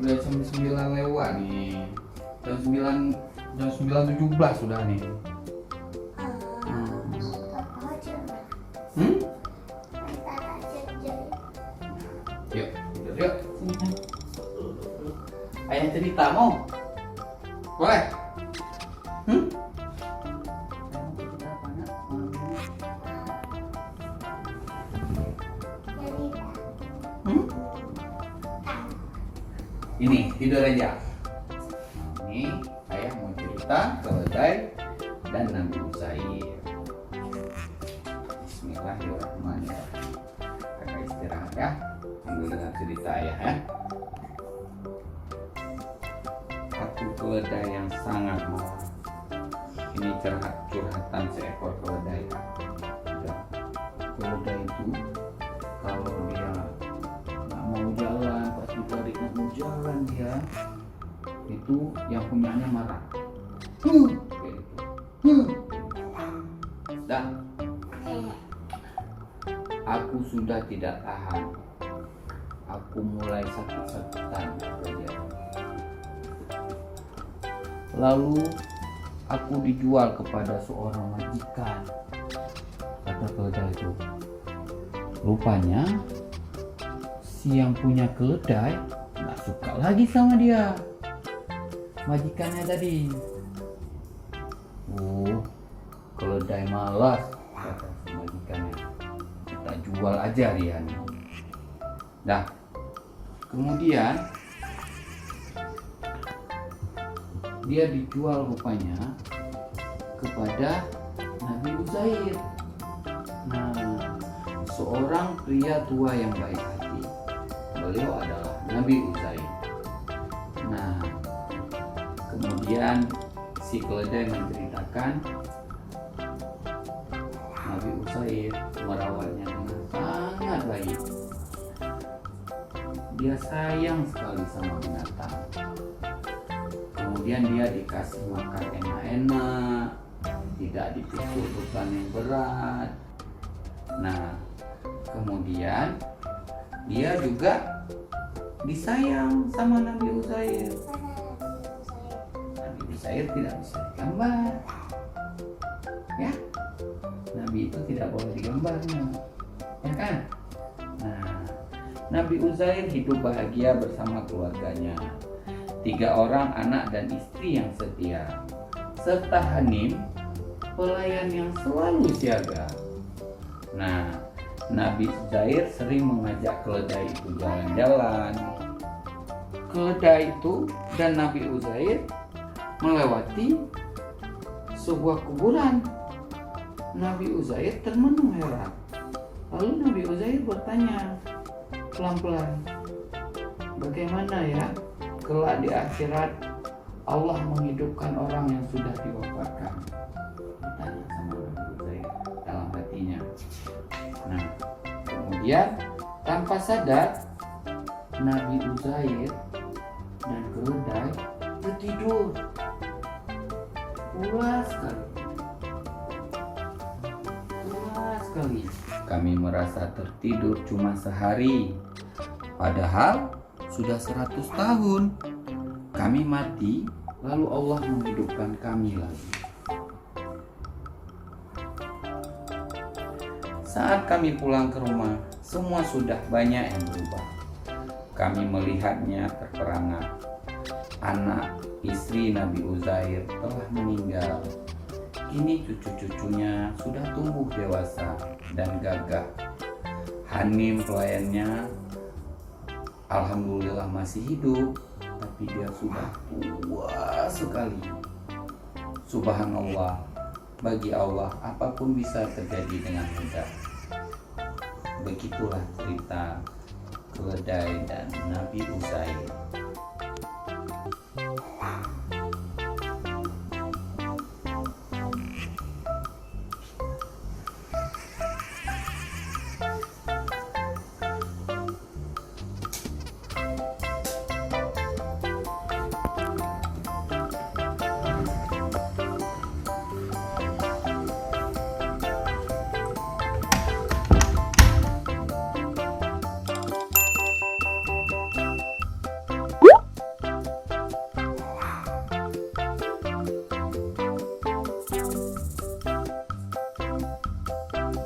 Udah jam 9 lewat nih. Jam 9.17 sudah nih. Yuk, yuk. Ayah cerita mau? Boleh? Ini tidur aja. Ini ayah mau cerita keledai dan Nabi Uzair. Bismillahirrahmanirrahim. Kakak istirahat ya, sambil dengar cerita ayah ya. Aku keledai yang sangat malas. Ini curhatan seekor keledai. Ya. Keledai itu kalau dia nggak mau jalan, pasti tarik nggak mau jalan dia, itu yang punyanya marah. Dan aku sudah tidak tahan. Aku mulai sakit-sakitan saja. Lalu aku dijual kepada seorang majikan. Kata keledai itu. Rupanya si yang punya keledai nggak suka lagi sama dia, majikannya tadi. Keledai malas, kata si majikannya. Kita jual aja dia nih. Nah, kemudian dia dijual rupanya kepada Nabi Uzair. Nah, seorang pria tua yang baik hati. Beliau adalah Nabi Uzair. Nah, kemudian si keledai menceritakan Nabi Uzair merawatnya dengan sangat baik. Dia sayang sekali sama binatang. Kemudian dia dikasih makan enak-enak, tidak dipikul beban yang berat. Nah, kemudian dia juga disayang sama Nabi Uzair. Nabi Uzair tidak bisa digambar, ya. Nabi itu tidak boleh digambarnya, ya kan? Nah, Nabi Uzair hidup bahagia bersama keluarganya. 3 orang anak dan istri yang setia, serta Hanim, pelayan yang selalu siaga. Nah, Nabi Uzair sering mengajak keledai itu jalan-jalan. Keledai itu dan Nabi Uzair melewati sebuah kuburan. Nabi Uzair termenung heran. Lalu Nabi Uzair bertanya pelan-pelan, bagaimana ya kelak di akhirat Allah menghidupkan orang yang sudah diwafatkan? Bertanya sama Nabi Uzair dalam hatinya. Nah, kemudian tanpa sadar Nabi Uzair dan keledai tertidur. Pulas sekali. Kami merasa tertidur cuma sehari, padahal sudah 100 tahun. Kami mati, lalu Allah menghidupkan kami lagi. Saat kami pulang ke rumah, semua sudah banyak yang berubah. Kami melihatnya terperangah. Anak istri Nabi Uzair telah meninggal. Kini cucu-cucunya sudah tumbuh dewasa dan gagah. Hanim pelayannya alhamdulillah masih hidup, tapi dia sudah tua sekali. Subhanallah, bagi Allah apapun bisa terjadi dengan mudah. Begitulah cerita keledai dan Nabi Uzair.